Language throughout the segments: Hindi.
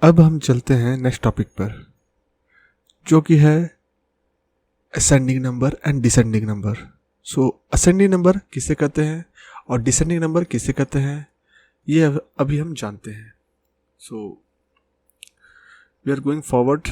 अब हम चलते हैं नेक्स्ट टॉपिक पर, जो कि है ascending number and descending number. So ascending number किसे कहते हैं और डिसेंडिंग नंबर किसे कहते हैं, ये अभी हम जानते हैं। So we are going forward.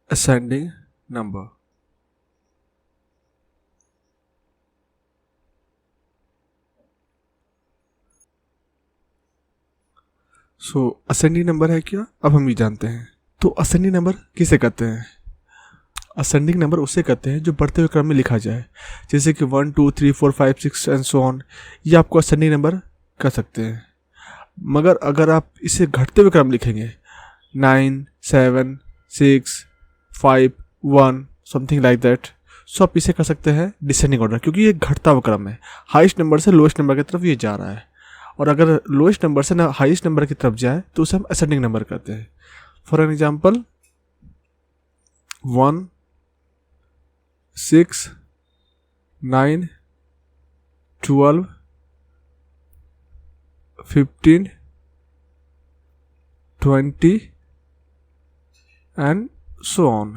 Ascending number. So ascending number है क्या, अब हम ये जानते हैं। तो असेंडिंग नंबर किसे कहते हैं? असेंडिंग नंबर उसे कहते हैं जो बढ़ते हुए क्रम में लिखा जाए, जैसे कि 1 2 3 4 5 6 एंड सो ऑन। ये आपको असेंडिंग नंबर कह सकते हैं। मगर अगर आप इसे घटते हुए क्रम लिखेंगे 9 7 6 5 1 समथिंग लाइक दैट, सो आप इसे कह सकते हैं डिसेंडिंग ऑर्डर, क्योंकि ये घटता हुआ क्रम है। हाईएस्ट नंबर से लोएस्ट नंबर की तरफ ये जा रहा है, और अगर लोएस्ट नंबर से ना हाईएस्ट नंबर की तरफ जाए तो उसे हम असेंडिंग नंबर कहते हैं। For an example 1 6 9 12 15 20 and so on.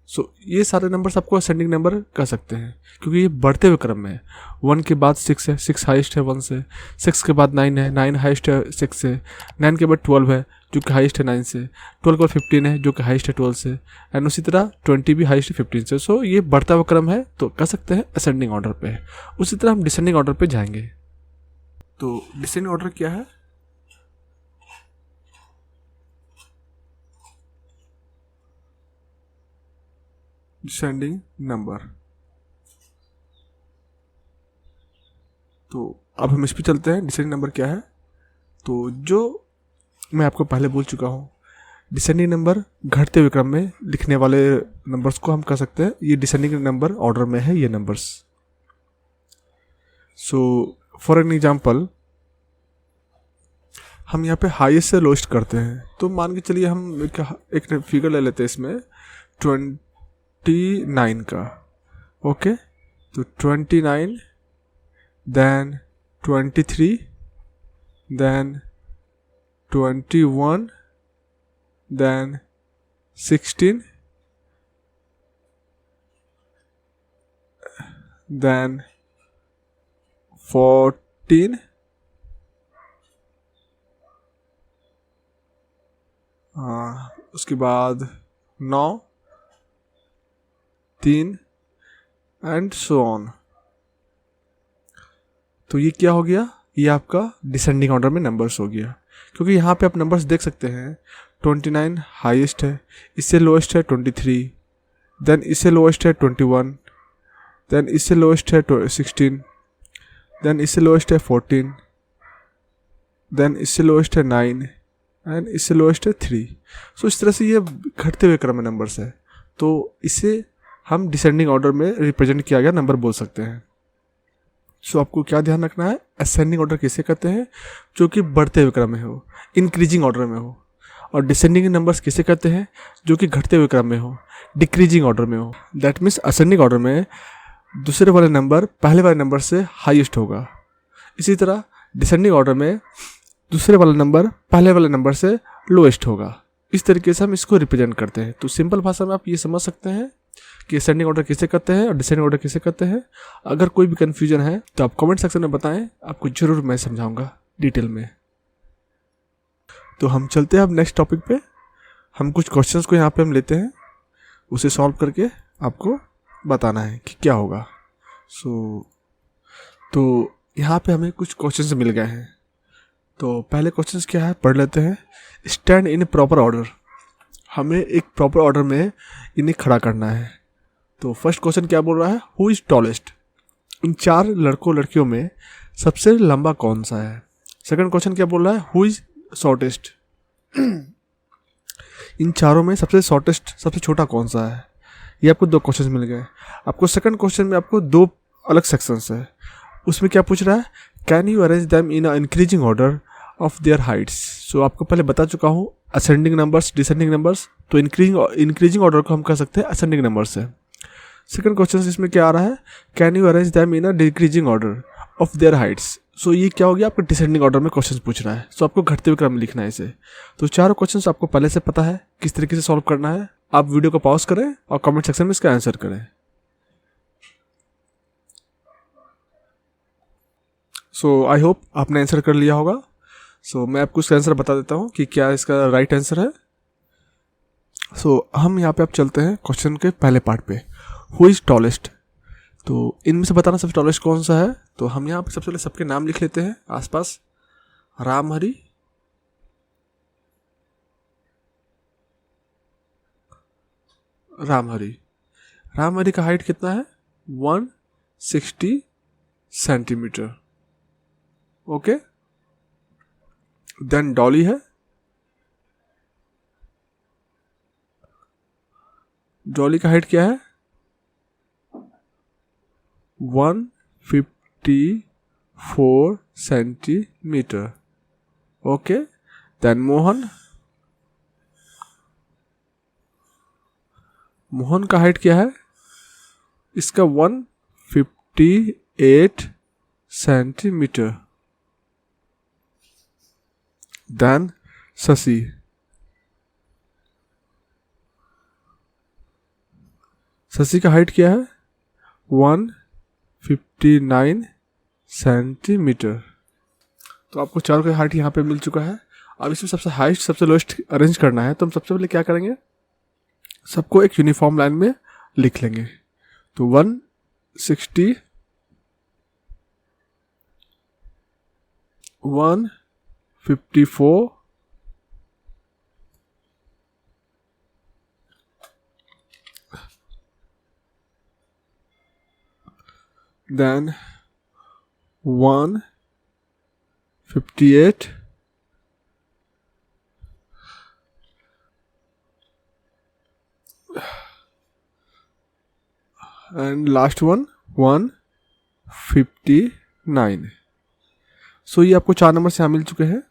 So ये सारे नंबर्स आपको असेंडिंग नंबर कह सकते हैं, क्योंकि ये बढ़ते हुए क्रम में है। 1 के बाद 6 है, 6 हाईएस्ट है 1 से, 6 के बाद 9 है, 9 हाईएस्ट है 6 से, 9 के बाद 12 है जो कि हाईएस्ट है 9 से, 12 के बाद 15 है जो कि हाईएस्ट है 12 से, एंड उसी तरह 20 भी हाईएस्ट है 15 से। सो ये बढ़ता हुआ क्रम है, तो कह सकते हैं असेंडिंग ऑर्डर पे है। उसी तरह हम डिसेंडिंग ऑर्डर पे जाएंगे। तो डिसेंडिंग ऑर्डर क्या है? Descending number. तो अब हम इस पर चलते हैं, डिसेंडिंग नंबर क्या है। तो जो मैं आपको पहले बोल चुका हूँ, डिसेंडिंग नंबर घटते हुए क्रम में लिखने वाले नंबर्स को हम कह सकते हैं ये डिसेंडिंग नंबर ऑर्डर में है ये numbers. So for an example हम यहाँ पे हाईएस्ट से लोएस्ट करते हैं। तो मान के चलिए हम एक फिगर ले लेते हैं इसमें 29 का। ओके, तो 29, देन 23, देन 21, then 16, then 14, उसके बाद 9, 3 एंड सो ऑन। तो ये क्या हो गया, ये आपका डिसेंडिंग ऑर्डर में नंबर्स हो गया, क्योंकि यहाँ पे आप नंबर्स देख सकते हैं 29 हाईएस्ट है, इससे लोएस्ट है 23, देन इससे लोएस्ट है 21, देन इससे लोएस्ट है 16, देन इससे लोएस्ट है 14, देन इससे लोएस्ट है 9 एंड इससे लोएस्ट है 3। सो इस तरह से ये घटते हुए क्रम में नंबर्स है, तो इसे हम डिसेंडिंग ऑर्डर में रिप्रेजेंट किया गया नंबर बोल सकते हैं। सो आपको क्या ध्यान रखना है, असेंडिंग ऑर्डर किसे कहते हैं, जो कि बढ़ते हुए क्रम में हो, इंक्रीजिंग ऑर्डर में हो, और डिसेंडिंग नंबर्स किसे कहते हैं, जो कि घटते हुए क्रम में हो, डिक्रीजिंग ऑर्डर में हो। दैट मीन्स असेंडिंग ऑर्डर में दूसरे वाले नंबर पहले वाले नंबर से हाईएस्ट होगा, इसी तरह डिसेंडिंग ऑर्डर में दूसरे वाला नंबर पहले वाले नंबर से लोएस्ट होगा। इस तरीके से हम इसको रिप्रेजेंट करते हैं। तो सिंपल भाषा में आप ये समझ सकते हैं कि असेंडिंग ऑर्डर किसे कहते हैं और डिसेंडिंग ऑर्डर किसे कहते हैं। अगर कोई भी कन्फ्यूजन है तो आप कमेंट सेक्शन में बताएं, आपको जरूर मैं समझाऊंगा डिटेल में। तो हम चलते हैं अब नेक्स्ट टॉपिक पे। हम कुछ क्वेश्चंस को यहाँ पे हम लेते हैं, उसे सॉल्व करके आपको बताना है कि क्या होगा। तो यहाँ पे हमें कुछ क्वेश्चंस मिल गए हैं। तो पहले क्वेश्चंस क्या है पढ़ लेते हैं। स्टैंड इन प्रॉपर ऑर्डर, हमें एक प्रॉपर ऑर्डर में इन्हें खड़ा करना है। तो फर्स्ट क्वेश्चन क्या बोल रहा है, हु इज़ टॉलेस्ट, इन 4 लड़कों लड़कियों में सबसे लंबा कौन सा है। सेकंड क्वेश्चन क्या बोल रहा है, हु इज़ शॉर्टेस्ट, इन चारों में सबसे शॉर्टेस्ट सबसे छोटा कौन सा है। ये आपको 2 क्वेश्चन मिल गए। आपको सेकंड क्वेश्चन में आपको 2 अलग सेक्शंस है, उसमें क्या पूछ रहा है, can you arrange them in a increasing order of their heights. So आपको पहले बता चुका हूँ असेंडिंग नंबर्स डिसेंडिंग नंबर्स तो इंक्रीजिंग ऑर्डर को हम कर सकते हैं असेंडिंग नंबर से। सेकंड क्वेश्चन इसमें क्या आ रहा है, can you arrange them in a decreasing order of their heights. So ये क्या हो गया, आपको डिसेंडिंग ऑर्डर में क्वेश्चन पूछ रहा है, सो आपको घटते हुए क्रम में लिखना है इसे। तो चारों क्वेश्चन आपको पहले से पता है किस तरीके से सॉल्व करना है। आप वीडियो को पॉज करें और कमेंट सेक्शन में इसका आंसर करें। सो आई होप आपने आंसर कर लिया होगा। सो मैं आपको इसका आंसर बता देता हूँ कि क्या इसका राइट आंसर है। सो हम यहाँ पे आप चलते हैं क्वेश्चन के पहले पार्ट पे, हु इज़ टॉलेस्ट। तो इनमें से बताना सबसे टॉलेस्ट कौन सा है। तो हम यहाँ पे सबसे पहले सबके नाम लिख लेते हैं आसपास। रामहरि, रामहरि का हाइट कितना है, 160 सेंटीमीटर। ओके, देन डॉली है, डॉली का हाइट क्या है, 154 सेंटीमीटर। ओके, देन मोहन का हाइट क्या है, इसका 158 सेंटीमीटर। देन शशि, शशि का हाइट क्या है, 159 सेंटीमीटर। तो आपको चारों का हाइट यहाँ पे मिल चुका है। अब इसमें सबसे हाइस्ट सबसे लोएस्ट अरेंज करना है, तो हम सबसे पहले क्या करेंगे, सबको एक यूनिफॉर्म लाइन में लिख लेंगे। तो 160, 154, then 158, and last one 159। सो ये आपको 4 नंबर से यहाँ मिल चुके हैं।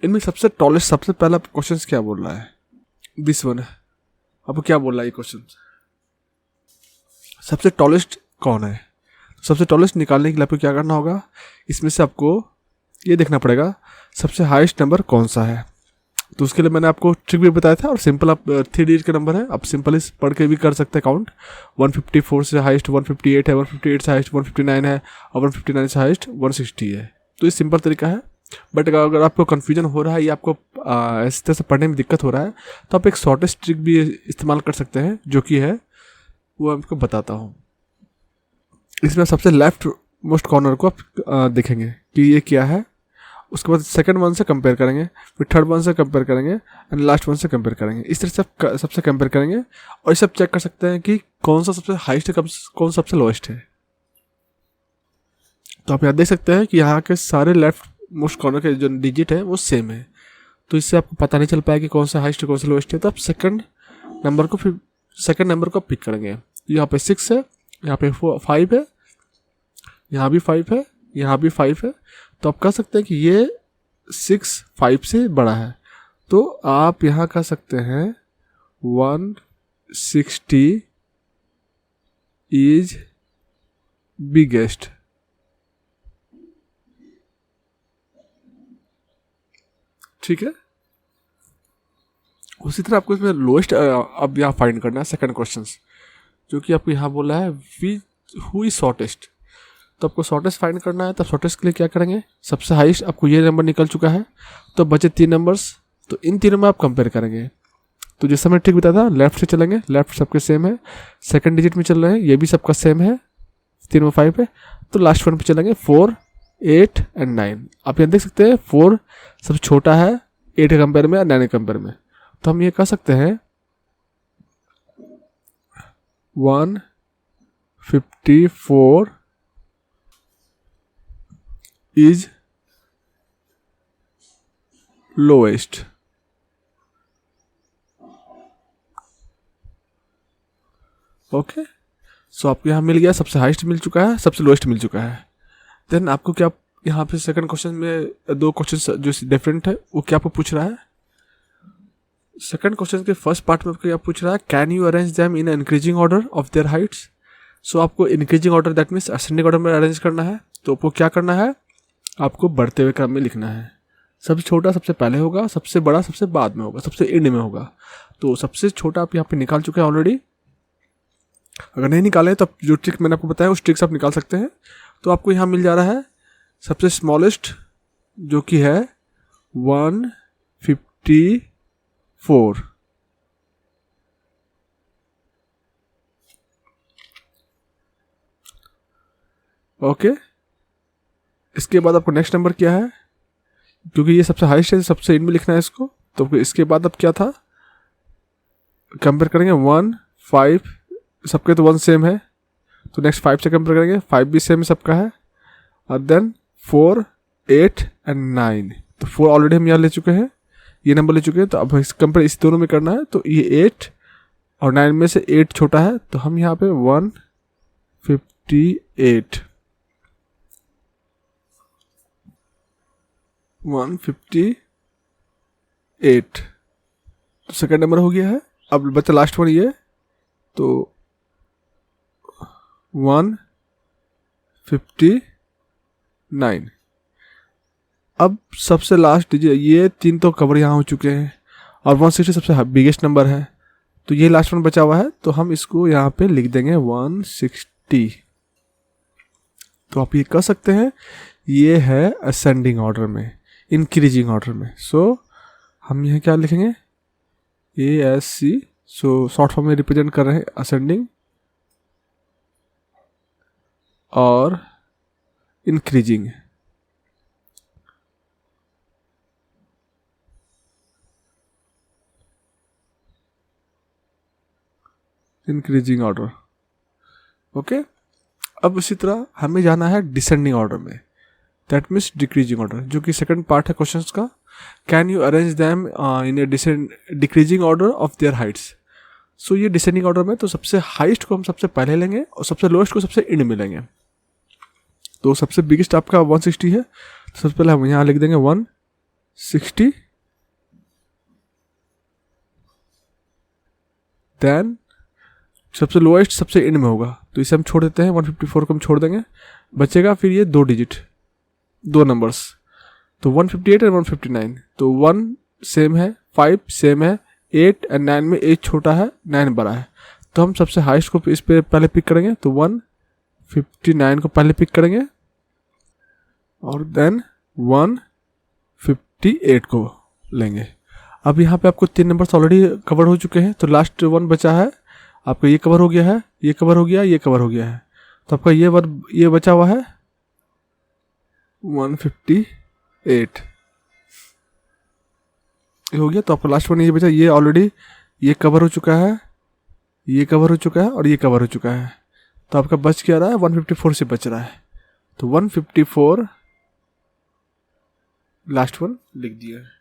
इनमें सबसे टॉलेस्ट सबसे पहला क्वेश्चन क्या बोल रहा है, दिस वन। आपको क्या बोल रहा है ये क्वेश्चन, सबसे टॉलेस्ट कौन है। सबसे टॉलेस्ट निकालने के लिए आपको क्या करना होगा, इसमें से आपको ये देखना पड़ेगा सबसे हाईएस्ट नंबर कौन सा है। तो उसके लिए मैंने आपको ट्रिक भी बताया था, और सिंपल आप 3 डिजिट का नंबर है, आप सिंपल इस पढ़ के भी कर सकते हैं काउंट। 154 से हाईएस्ट 158 है, 158 से हाईएस्ट 159 है, और 159 से हाईएस्ट 160 है। तो ये सिंपल तरीका है। बट अगर आपको कन्फ्यूजन हो रहा है या आपको इस तरह से पढ़ने में दिक्कत हो रहा है, तो आप एक शॉर्टेस्ट ट्रिक भी इस्तेमाल कर सकते हैं, जो कि है वो आपको बताता हूँ। इसमें सबसे लेफ्ट मोस्ट कॉर्नर को आप देखेंगे कि ये क्या है, उसके बाद सेकंड वन से कंपेयर करेंगे, फिर थर्ड वन से कंपेयर करेंगे, एंड लास्ट वन से कंपेयर करेंगे। इस तरह से आप सबसे कंपेयर करेंगे और ये सब चेक कर सकते हैं कि कौन सा सबसे हाईएस्ट है, कौन सबसे लोएस्ट है। तो आप यहाँ देख सकते हैं कि यहाँ के सारे लेफ्ट मोस्ट कॉर्नर के जो डिजिट है वो सेम है, तो इससे आपको पता नहीं चल पाया कि कौन सा हाईएस्ट है कौन सा लोएस्ट है। तो आप सेकंड नंबर को पिक करेंगे। यहाँ पे 6 है, यहाँ पे 5 है, यहाँ भी 5 है, यहाँ भी 5 है। तो आप कह सकते हैं कि ये 6 5 से बड़ा है। तो आप यहाँ कह सकते हैं 160 इज बिगेस्ट। ठीक है, उसी तरह आपको इसमें लोएस्ट अब यहाँ फाइंड करना है सेकंड क्वेश्चन, जो कि आपको यहाँ बोला है हु इज शॉर्टेस्ट। तो आपको शॉर्टेस्ट फाइंड करना है। तो शॉर्टेस्ट के लिए क्या करेंगे, सबसे हाईएस्ट आपको ये नंबर निकल चुका है, तो बचे 3 नंबर्स। तो इन तीनों में आप कंपेयर करेंगे। तो जैसे मैंने ठीक बताया था, लेफ्ट से चलेंगे, लेफ्ट सबके सेम है, सेकंड डिजिट में चल रहे हैं, ये भी सबका सेम है, 3 में 5 है। तो लास्ट वन पे चलेंगे 4, 8 एंड 9। आप यहाँ देख सकते हैं 4 सबसे छोटा है 8 के कंपेयर में और 9 के कंपेयर में। तो हम ये कह सकते हैं 154 इज लोएस्ट। ओके, सो आपको यहाँ मिल गया, सबसे हाईएस्ट मिल चुका है, सबसे लोएस्ट मिल चुका है। देन आपको क्या यहाँ पे सेकंड क्वेश्चन में 2 क्वेश्चन जो डिफरेंट है, वो क्या आपको पूछ रहा है, सेकंड क्वेश्चन के फर्स्ट पार्ट में क्या पूछ रहा है, can you arrange them in increasing order of their heights. So आपको increasing order that means ascending order में अरेंज करना है। तो आपको क्या करना है, आपको बढ़ते हुए क्रम में लिखना है। सबसे छोटा सबसे पहले होगा, सबसे बड़ा सबसे बाद में होगा, सबसे एंड में होगा। तो सबसे छोटा आप यहाँ पे निकाल चुके हैं ऑलरेडी। अगर नहीं निकाले तो जो ट्रिक मैंने आपको बताया उस ट्रिक से आप निकाल सकते हैं। तो आपको यहाँ मिल जा रहा है सबसे स्मॉलेस्ट जो कि है 154। ओके, इसके बाद आपको नेक्स्ट नंबर क्या है, क्योंकि ये सबसे हाईएस्ट है सबसे एंड में लिखना है इसको। तो इसके बाद अब क्या था, कंपेयर करेंगे 1 5, सबके तो 1 सेम है तो नेक्स्ट 5 से कंपेयर करेंगे, 5 भी सेम सबका है। और देन 4 8 एंड 9, तो 4 ऑलरेडी हम यहाँ ले चुके हैं, ये नंबर ले चुके हैं। तो अब कंपेयर इस दोनों में करना है। तो ये 8 और 9 में से 8 छोटा है, तो हम यहाँ पे 158 तो सेकंड नंबर हो गया है। अब बचा लास्ट वन ये, तो 159। अब सबसे लास्ट डिजिट, ये 3 तो कवर यहाँ हो चुके हैं और 160 सबसे बिगेस्ट नंबर है। तो ये लास्ट वन बचा हुआ है, तो हम इसको यहाँ पे लिख देंगे 160। तो आप ये कर सकते हैं, ये है असेंडिंग ऑर्डर में, इंक्रीजिंग ऑर्डर में। सो हम यहाँ क्या लिखेंगे, ASC। सो शॉर्ट फॉर्म में रिप्रेजेंट कर रहे हैं असेंडिंग और इंक्रीजिंग। Increasing order. ओके, अब इसी तरह हमें जाना है डिसेंडिंग ऑर्डर में, दैट मीन्स डिक्रीजिंग ऑर्डर, जो कि सेकंड पार्ट है क्वेश्चंस का। Can you arrange them in a decreasing order of their heights. So ये डिसेंडिंग ऑर्डर में, तो सबसे हाईएस्ट को हम सबसे पहले लेंगे और सबसे लोएस्ट को सबसे एंड में लेंगे। तो सबसे बिगेस्ट आपका 160 है, तो सबसे पहले हम यहाँ लिख देंगे 160। देन सबसे लोएस्ट सबसे एंड में होगा, तो इसे हम छोड़ देते हैं, 154 को हम छोड़ देंगे। बचेगा फिर ये 2 डिजिट, 2 नंबर्स, तो 158 और 159। तो 1 सेम है, 5 सेम है, 8 एंड 9 में 8 छोटा है, 9 बड़ा है। तो हम सबसे हाईएस्ट को इस पे पहले पिक करेंगे, तो 159 को पहले पिक करेंगे और देन 158 को लेंगे। अब यहाँ पे आपको 3 नंबर्स ऑलरेडी कवर हो चुके हैं, तो लास्ट 1 बचा है आपका, ये कवर हो गया है, ये कवर हो गया, ये कवर हो गया है। तो आपका ये बचा हुआ है 158 हो गया। तो आपका लास्ट वन ये बचा, ये ऑलरेडी ये कवर हो चुका है, ये कवर हो चुका है और ये कवर हो चुका है। तो आपका बच क्या रहा है, 154 से बच रहा है। तो 154 लास्ट वन लिख दिया है।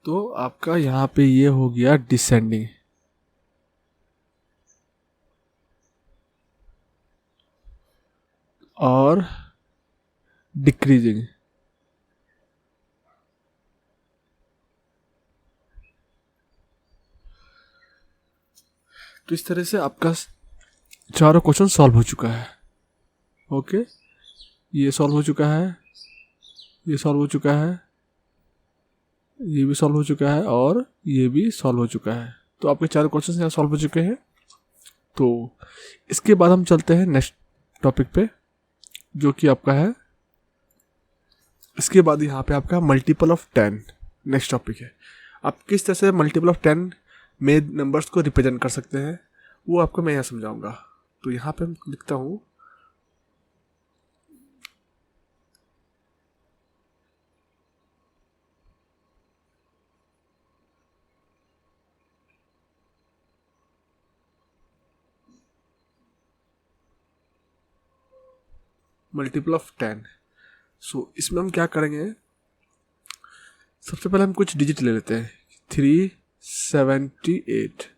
तो आपका यहाँ पे ये हो गया डिसेंडिंग। और डिक्रीजिंग। तो इस तरह से आपका चारों क्वेश्चन सॉल्व हो चुका है। ओके, ये सॉल्व हो चुका है, ये सॉल्व हो चुका है, ये भी सॉल्व हो चुका है और ये भी सॉल्व हो चुका है। तो आपके चारों क्वेश्चन यहाँ सॉल्व हो चुके हैं। तो इसके बाद हम चलते हैं नेक्स्ट टॉपिक पे, जो कि आपका है, इसके बाद यहाँ पे आपका मल्टीपल ऑफ 10 नेक्स्ट टॉपिक है। आप किस तरह से मल्टीपल ऑफ 10 में नंबर्स को रिप्रेजेंट कर सकते हैं, वो आपको मैं यहाँ समझाऊंगा। तो यहाँ पे मैं लिखता हूँ मल्टीपल ऑफ 10। सो इसमें हम क्या करेंगे, सबसे पहले हम कुछ डिजिट ले लेते हैं, 378।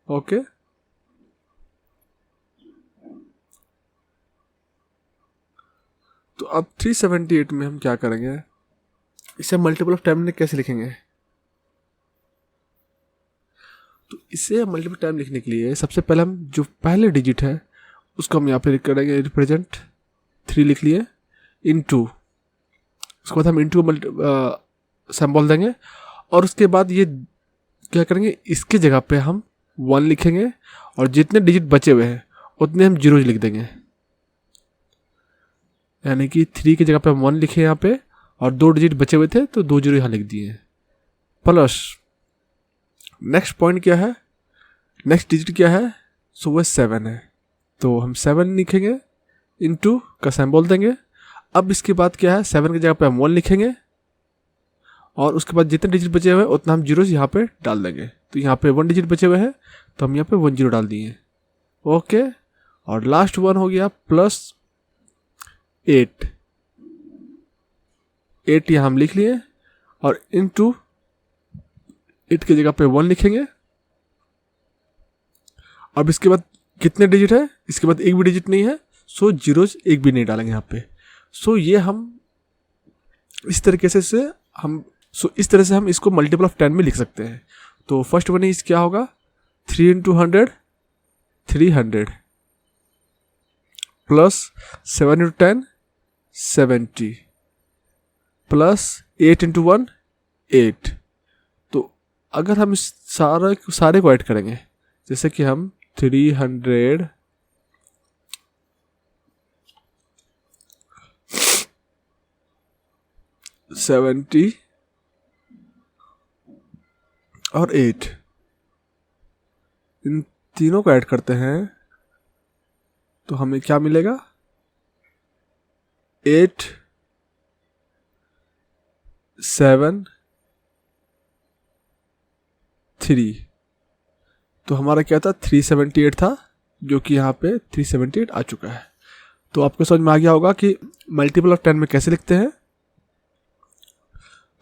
ओके, तो अब 378 में हम क्या करेंगे, इसे मल्टीपल ऑफ 10 में कैसे लिखेंगे। तो इसे मल्टीपल टाइम लिखने के लिए सबसे पहले हम जो पहले डिजिट है उसको हम यहाँ पे करेंगे रिप्रेजेंट, 3 लिख लिए, इनटू, उसके बाद हम इनटू सिंबल देंगे, और उसके बाद ये क्या करेंगे, इसके जगह पे हम 1 लिखेंगे, और जितने डिजिट बचे हुए हैं उतने हम जीरोज लिख देंगे। यानी कि 3 की जगह पे हम 1 लिखे यहाँ पे, और 2 डिजिट बचे हुए थे तो 2 जीरो यहाँ लिख दिए। प्लस नेक्स्ट पॉइंट क्या है, नेक्स्ट डिजिट क्या है, सो वह 7 है, तो हम 7 लिखेंगे, इनटू का सिंबल देंगे। अब इसके बाद क्या है, 7 की जगह पे हम 1 लिखेंगे, और उसके बाद जितने डिजिट बचे हुए हैं उतना हम जीरोज यहाँ पे डाल देंगे। तो यहाँ पे 1 डिजिट बचे हुए हैं तो हम यहाँ पे 1 जीरो डाल दिए। ओके, और लास्ट 1 हो गया प्लस 8 यहाँ हम लिख लिए, और इनटू 8 की जगह पे 1 लिखेंगे। अब इसके बाद कितने डिजिट है, इसके बाद एक भी डिजिट नहीं है, सो जीरोज एक भी नहीं डालेंगे यहाँ पे। सो ये हम इस तरीके से इस तरह से हम इसको मल्टीपल ऑफ 10 में लिख सकते हैं। तो फर्स्ट वन इज क्या होगा, 3 into 100 300, plus 7 into 10 70, plus 8 into 1 8। तो अगर हम इस सारे को ऐड करेंगे, जैसे कि हम 300 70 और 8, इन तीनों को ऐड करते हैं तो हमें क्या मिलेगा, 8 7 3। तो हमारा क्या था, 378 था, जो कि यहाँ पे 378 आ चुका है। तो आपको समझ में आ गया होगा कि मल्टीपल ऑफ 10 में कैसे लिखते हैं।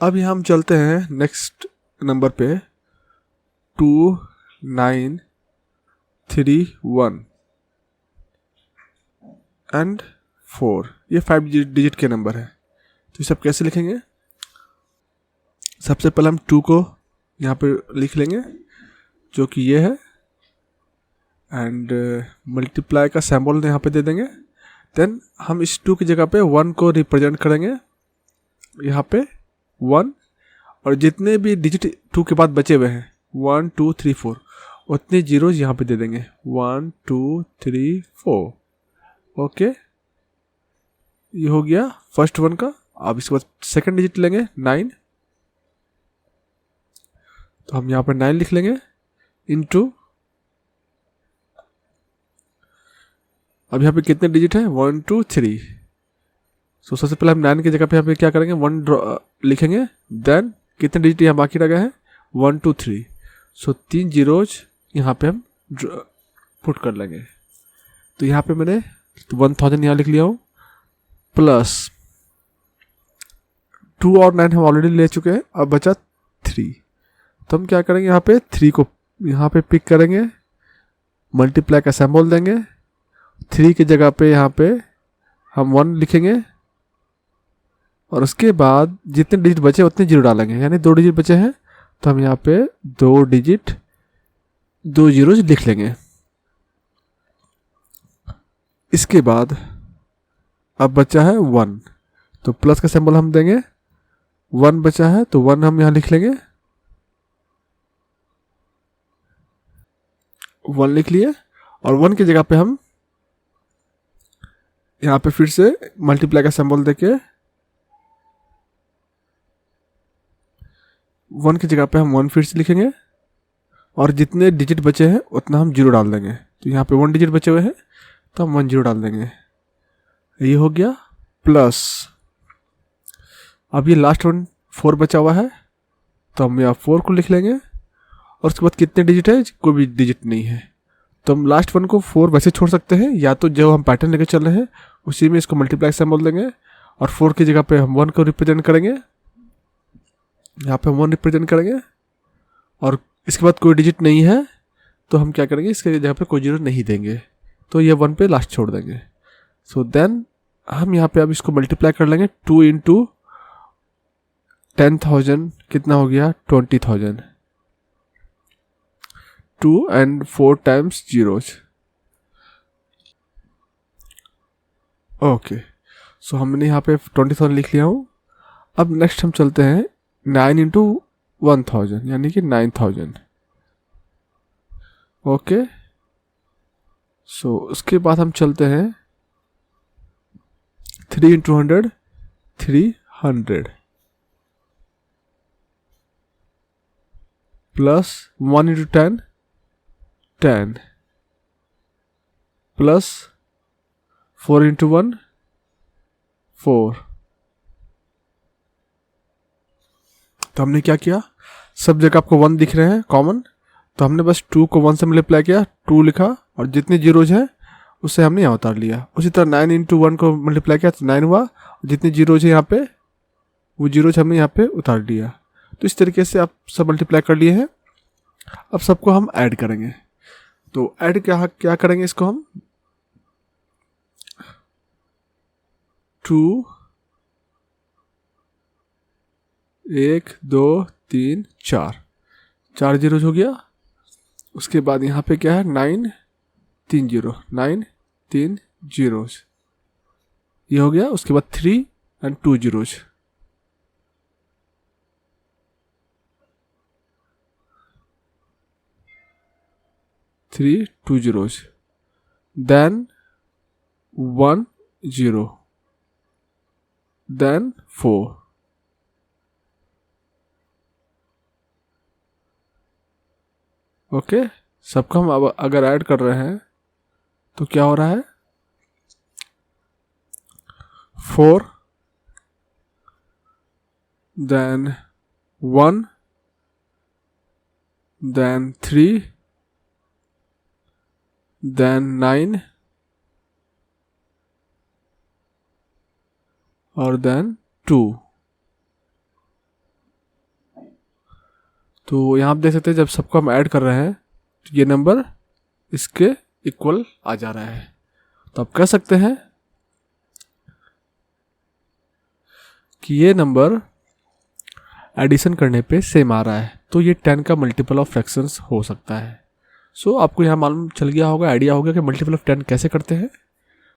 अब यहाँ हम चलते हैं नेक्स्ट नंबर पे, 2 9 3 1 एंड 4। ये 5 डिजिट के नंबर है। तो ये सब कैसे लिखेंगे, सबसे पहले हम 2 को यहाँ पे लिख लेंगे, जो कि ये है, एंड मल्टीप्लाई का सिंबल यहाँ पे दे देंगे। देन हम इस 2 की जगह पे 1 को रिप्रेजेंट करेंगे, यहाँ पे 1, और जितने भी डिजिट 2 के बाद बचे हुए हैं 1 2 3 4 उतने जीरोज यहाँ पे दे देंगे, 1 2 3 4। ओके, ये हो गया फर्स्ट वन का। अब इसके बाद सेकंड डिजिट लेंगे 9, तो हम यहाँ पर 9 लिख लेंगे, इनटू, अब यहाँ पे कितने डिजिट है, 1 2 3। सो सबसे पहले हम 9 की जगह पे यहाँ पे क्या करेंगे, 1 लिखेंगे, देन कितने डिजिट यहाँ बाकी रह गए हैं, 1 2 3। सो 3 जीरोज यहाँ पे हम पुट कर लेंगे। तो यहाँ पे मैंने 1000 यहाँ लिख लिया हूँ, प्लस 2 और 9 हम ऑलरेडी ले चुके हैं, अब बचा 3। तो हम क्या करेंगे, यहाँ पे 3 को यहाँ पे पिक करेंगे, मल्टीप्लाई का सिंबल देंगे, 3 की जगह पे यहाँ पे हम 1 लिखेंगे, और उसके बाद जितने डिजिट बचे उतने जीरो डालेंगे, यानी 2 डिजिट बचे हैं तो हम यहाँ पे 2 डिजिट 2 जीरोज लिख लेंगे। इसके बाद अब बचा है 1, तो प्लस का सिंबल हम देंगे, 1 बचा है तो 1 हम यहाँ लिख लेंगे, 1 लिख लिए, और 1 की जगह पे हम यहाँ पे फिर से मल्टीप्लाई का सिंबल देके 1 की जगह पे हम 1 फिर से लिखेंगे, और जितने डिजिट बचे हैं उतना हम जीरो डाल देंगे। तो यहाँ पे 1 डिजिट बचे हुए हैं तो हम 1 जीरो डाल देंगे। ये हो गया, प्लस अब ये लास्ट वन 4 बचा हुआ है, तो हम यहाँ 4 को लिख लेंगे, और उसके बाद कितने डिजिट है, कोई भी डिजिट नहीं है, तो हम लास्ट वन को 4 वैसे छोड़ सकते हैं, या तो जो हम पैटर्न लेके चल रहे हैं उसी में इसको मल्टीप्लाई सिंबल देंगे, और 4 की जगह पे हम 1 को रिप्रेजेंट करेंगे, यहाँ पे हम 1 रिप्रेजेंट करेंगे, और इसके बाद कोई डिजिट नहीं है तो हम क्या करेंगे, इसके जगह पे कोई जीरो नहीं देंगे, तो ये 1 पे लास्ट छोड़ देंगे। सो देन हम यहाँ पे अब इसको मल्टीप्लाई कर लेंगे। 2 इंटू 10,000 कितना हो गया? 20,000। 2 and 4 टाइम्स जीरोज। ओके, सो हमने यहाँ पे 20,000 लिख लिया हूँ। अब नेक्स्ट हम चलते हैं 9 इंटू 1,000 यानी कि 9,000। ओके, सो उसके बाद हम चलते हैं 3 into 100 300 plus 1 into 10 10 plus 4 into 1 4। तो हमने क्या किया, सब जगह आपको 1 दिख रहे हैं कॉमन, तो हमने बस 2 को 1 से मल्टीप्लाई किया, 2 लिखा और जितने जीरोज हैं उससे हमने यहाँ उतार लिया। उसी तरह 9 इंटू 1 को मल्टीप्लाई किया तो 9 हुआ, जितने जीरोज हैं यहाँ पे वो जीरोज हमने यहाँ पे उतार लिया। तो इस तरीके से आप सब मल्टीप्लाई कर लिए हैं। अब सबको हम ऐड करेंगे। तो ऐड क्या करेंगे, इसको हम 2 1 2 3 4 जीरोज हो गया। उसके बाद यहाँ पे क्या है 9 3 0 9 3 जीरोज ये हो गया। उसके बाद 3 and 2 zeros. Three 2 zeros, then 1 0, then 4। Okay, सबको हम अब अगर ऐड कर रहे हैं तो क्या हो रहा है 4 then 1 then 3 then 9 और then 2। तो यहाँ आप देख सकते हैं जब सबको हम ऐड कर रहे हैं तो ये नंबर इसके इक्वल आ जा रहा है। तो आप कह सकते हैं कि ये नंबर एडिशन करने पे सेम आ रहा है, तो ये 10 का मल्टीपल ऑफ फ्रैक्शंस हो सकता है। सो आपको यहाँ मालूम चल गया होगा, आइडिया हो गया कि मल्टीपल ऑफ 10 कैसे करते हैं।